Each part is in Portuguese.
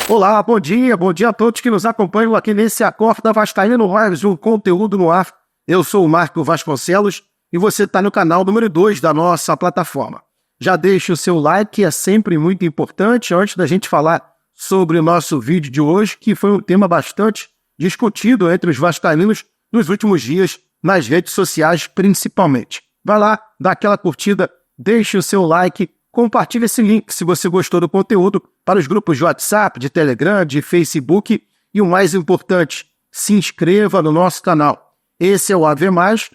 Olá, bom dia a todos que nos acompanham aqui nesse Acorda Vascaíno Lives, um conteúdo no ar. Eu sou o Marco Vasconcelos e você está no canal número 2 da nossa plataforma. Já deixa o seu like, é sempre muito importante, antes da gente falar sobre o nosso vídeo de hoje, que foi um tema bastante discutido entre os vascaínos nos últimos dias, nas redes sociais principalmente. Vai lá, dá aquela curtida, deixa o seu like, compartilhe esse link se você gostou do conteúdo para os grupos de WhatsApp, de Telegram, de Facebook e o mais importante, se inscreva no nosso canal. Esse é o AV+,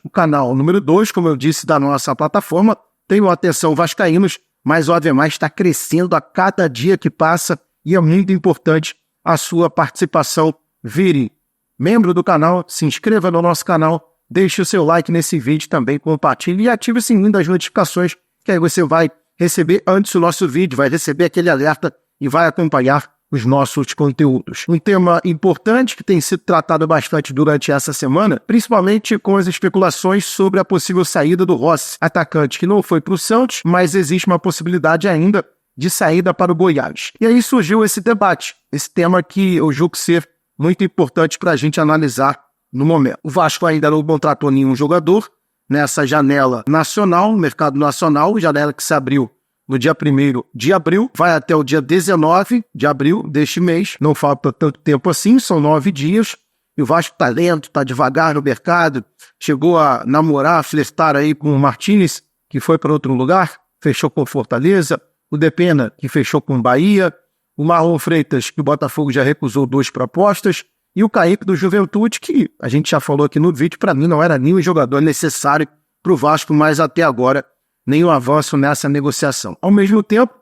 o canal número 2, como eu disse, da nossa plataforma. Tenho atenção vascaínos, mas o AV+ está crescendo a cada dia que passa e é muito importante a sua participação. Vire membro do canal, se inscreva no nosso canal, deixe o seu like nesse vídeo também, compartilhe e ative o sininho das notificações, que aí você vai receber antes o nosso vídeo, vai receber aquele alerta e vai acompanhar os nossos conteúdos. Um tema importante que tem sido tratado bastante durante essa semana, principalmente com as especulações sobre a possível saída do Rossi, atacante que não foi para o Santos, mas existe uma possibilidade ainda de saída para o Goiás. E aí surgiu esse debate, esse tema que eu julgo ser muito importante para a gente analisar no momento. O Vasco ainda não contratou nenhum jogador nessa janela nacional, mercado nacional, janela que se abriu no dia 1º de abril, vai até o dia 19 de abril deste mês, não falta tanto tempo assim, são 9 dias, e o Vasco está lento, está devagar no mercado, chegou a namorar, a flertar aí com o Martínez, que foi para outro lugar, fechou com Fortaleza, o Depena, que fechou com Bahia, o Marlon Freitas, que o Botafogo já recusou 2 propostas, e o Kaique do Juventude, que a gente já falou aqui no vídeo, para mim não era nenhum jogador necessário para o Vasco, mas até agora nenhum avanço nessa negociação. Ao mesmo tempo,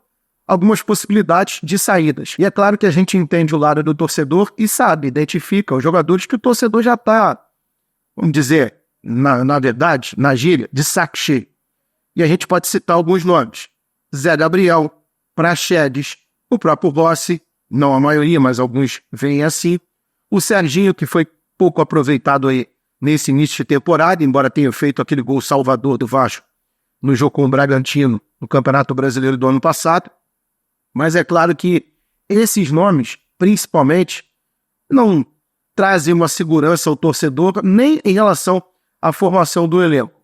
algumas possibilidades de saídas. E é claro que a gente entende o lado do torcedor e sabe, identifica os jogadores que o torcedor já está, vamos dizer, na verdade, na gíria, de saco cheio. E a gente pode citar alguns nomes. Zé Gabriel, Praxedes, o próprio Rossi, não a maioria, mas alguns veem assim. O Serginho, que foi pouco aproveitado aí nesse início de temporada, embora tenha feito aquele gol salvador do Vasco no jogo com o Bragantino, no Campeonato Brasileiro do ano passado. Mas é claro que esses nomes, principalmente, não trazem uma segurança ao torcedor, nem em relação à formação do elenco.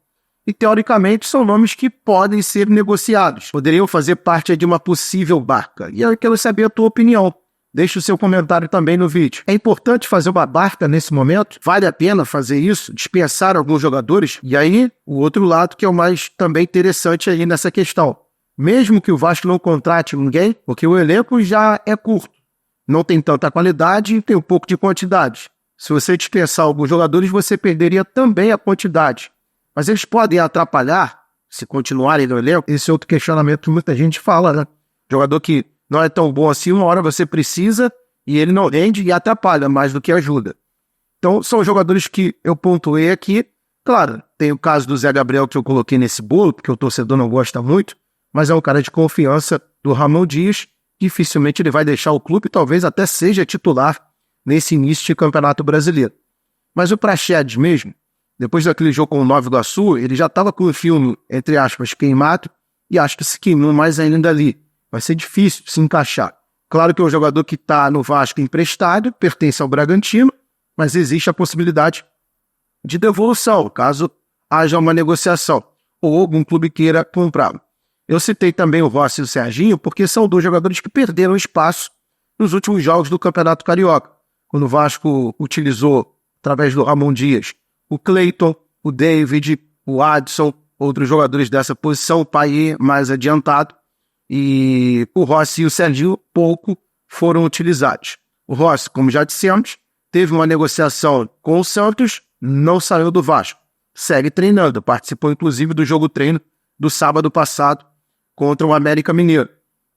E, teoricamente, são nomes que podem ser negociados, poderiam fazer parte de uma possível barca. E eu quero saber a tua opinião. Deixe o seu comentário também no vídeo. É importante fazer uma barca nesse momento? Vale a pena fazer isso? Dispensar alguns jogadores? E aí, o outro lado que é o mais também interessante aí nessa questão. Mesmo que o Vasco não contrate ninguém, porque o elenco já é curto. Não tem tanta qualidade e tem um pouco de quantidade. Se você dispensar alguns jogadores, você perderia também a quantidade. Mas eles podem atrapalhar se continuarem no elenco? Esse é outro questionamento que muita gente fala, né? Jogador que não é tão bom assim, uma hora você precisa e ele não rende e atrapalha mais do que ajuda. Então, são jogadores que eu pontuei aqui. Claro, tem o caso do Zé Gabriel que eu coloquei nesse bolo, porque o torcedor não gosta muito, mas é um cara de confiança do Ramon Dias. Dificilmente ele vai deixar o clube, talvez até seja titular nesse início de Campeonato Brasileiro. Mas o Praxedes mesmo, depois daquele jogo com o Nova Iguaçu, ele já estava com o filme, entre aspas, queimado, e acho que se queimou mais ainda ali. Vai ser difícil se encaixar. Claro que é um jogador que está no Vasco emprestado, pertence ao Bragantino, mas existe a possibilidade de devolução, caso haja uma negociação, ou algum clube queira comprá-lo. Eu citei também o Rossi e o Serginho, porque são 2 jogadores que perderam espaço nos últimos jogos do Campeonato Carioca, quando o Vasco utilizou, através do Ramon Dias, o Cleiton, o David, o Adson, outros jogadores dessa posição, o Payet mais adiantado, e o Rossi e o Serginho pouco foram utilizados. O Rossi, como já dissemos, teve uma negociação com o Santos, não saiu do Vasco. Segue treinando, participou inclusive do jogo treino do sábado passado contra o América Mineiro.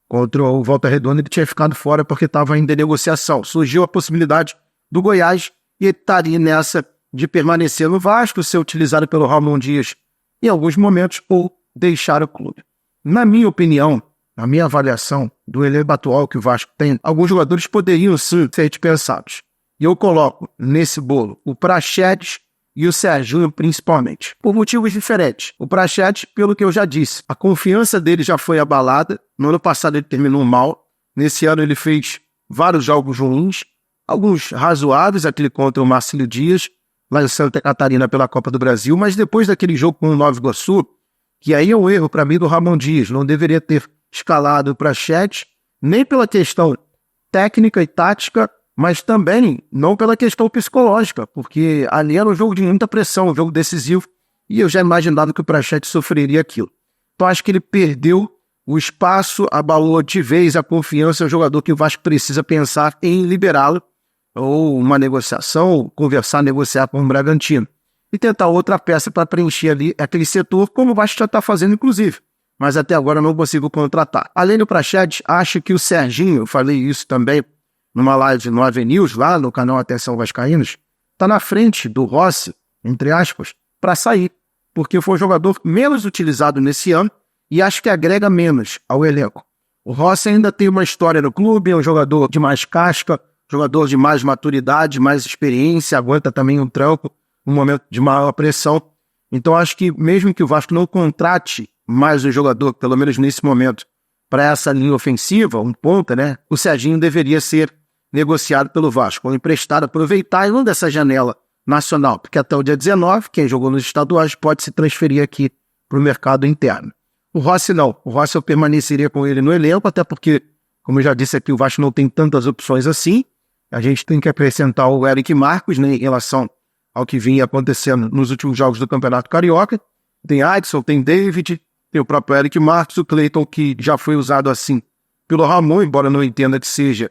Contra o Volta Redonda ele tinha ficado fora porque estava ainda em negociação. Surgiu a possibilidade do Goiás e ele estaria nessa de permanecer no Vasco, ser utilizado pelo Ramon Dias em alguns momentos ou deixar o clube. Na minha opinião, na minha avaliação do elenco atual que o Vasco tem, alguns jogadores poderiam sim ser dispensados. E eu coloco nesse bolo o Praxedes e o Serginho principalmente, por motivos diferentes. O Praxedes, pelo que eu já disse, a confiança dele já foi abalada. No ano passado ele terminou mal, nesse ano ele fez vários jogos ruins, alguns razoáveis, aquele contra o Marcílio Dias, lá em Santa Catarina pela Copa do Brasil, mas depois daquele jogo com o Nova Iguaçu, que aí é um erro para mim do Ramon Dias, não deveria ter escalado o Praxedes, nem pela questão técnica e tática, mas também não pela questão psicológica, porque ali era um jogo de muita pressão, um jogo decisivo, e eu já imaginava que o Praxedes sofreria aquilo. Então acho que ele perdeu o espaço, abalou de vez a confiança, é um jogador que o Vasco precisa pensar em liberá-lo, ou uma negociação, ou conversar, negociar com o Bragantino, e tentar outra peça para preencher ali aquele setor, como o Vasco já está fazendo inclusive, mas até agora não consigo contratar. Além do Praxedes, acho que o Serginho, eu falei isso também, numa live no Avenews, lá no canal Atenção Vascaínos, está na frente do Rossi, entre aspas, para sair, porque foi o jogador menos utilizado nesse ano e acho que agrega menos ao elenco. O Rossi ainda tem uma história no clube, é um jogador de mais casca, jogador de mais maturidade, mais experiência, aguenta também um tranco, um momento de maior pressão. Então acho que mesmo que o Vasco não contrate mais um jogador, pelo menos nesse momento, para essa linha ofensiva, um ponta, né? O Serginho deveria ser negociado pelo Vasco, ou emprestado, aproveitar e não dessa janela nacional, porque até o dia 19, quem jogou nos estaduais pode se transferir aqui para o mercado interno. O Rossi não, o Rossi eu permaneceria com ele no elenco, até porque, como eu já disse aqui, o Vasco não tem tantas opções assim, a gente tem que acrescentar o Eric Marcos, né, em relação ao que vinha acontecendo nos últimos jogos do Campeonato Carioca, tem Adson, tem David, tem o próprio Eric Marcos, o Cleiton, que já foi usado assim pelo Ramon, embora não entenda que seja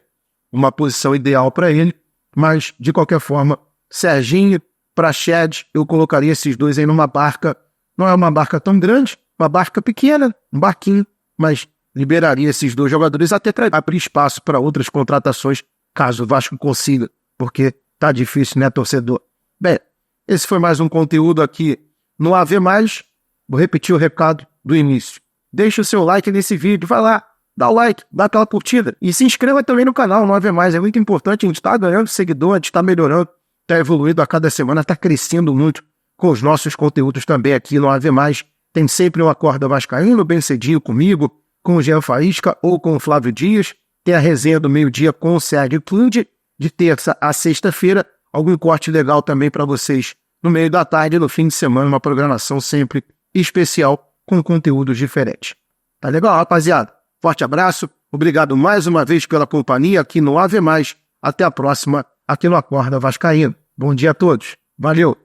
uma posição ideal para ele, mas, de qualquer forma, Serginho, Praxedes, eu colocaria esses dois aí numa barca, não é uma barca tão grande, uma barca pequena, um barquinho, mas liberaria esses dois jogadores até para abrir espaço para outras contratações, caso o Vasco consiga, porque tá difícil, né, torcedor? Bem, esse foi mais um conteúdo aqui no AV+, vou repetir o recado do início. Deixa o seu like nesse vídeo, vai lá, dá o like, dá aquela curtida e se inscreva também no canal, no AV+, é muito importante, a gente está ganhando seguidor, a gente está melhorando, está evoluindo a cada semana, está crescendo muito com os nossos conteúdos também aqui no AV+. Tem sempre um Acorda Vascaíno, bem cedinho comigo, com o Jean Faísca ou com o Flávio Dias, tem a resenha do meio-dia com o Sérgio Clude, de terça a sexta-feira, algum corte legal também para vocês no meio da tarde, no fim de semana, uma programação sempre especial com conteúdos diferentes. Tá legal, rapaziada? Forte abraço, obrigado mais uma vez pela companhia aqui no AV+. Até a próxima, aqui no Acorda Vascaíno. Bom dia a todos. Valeu!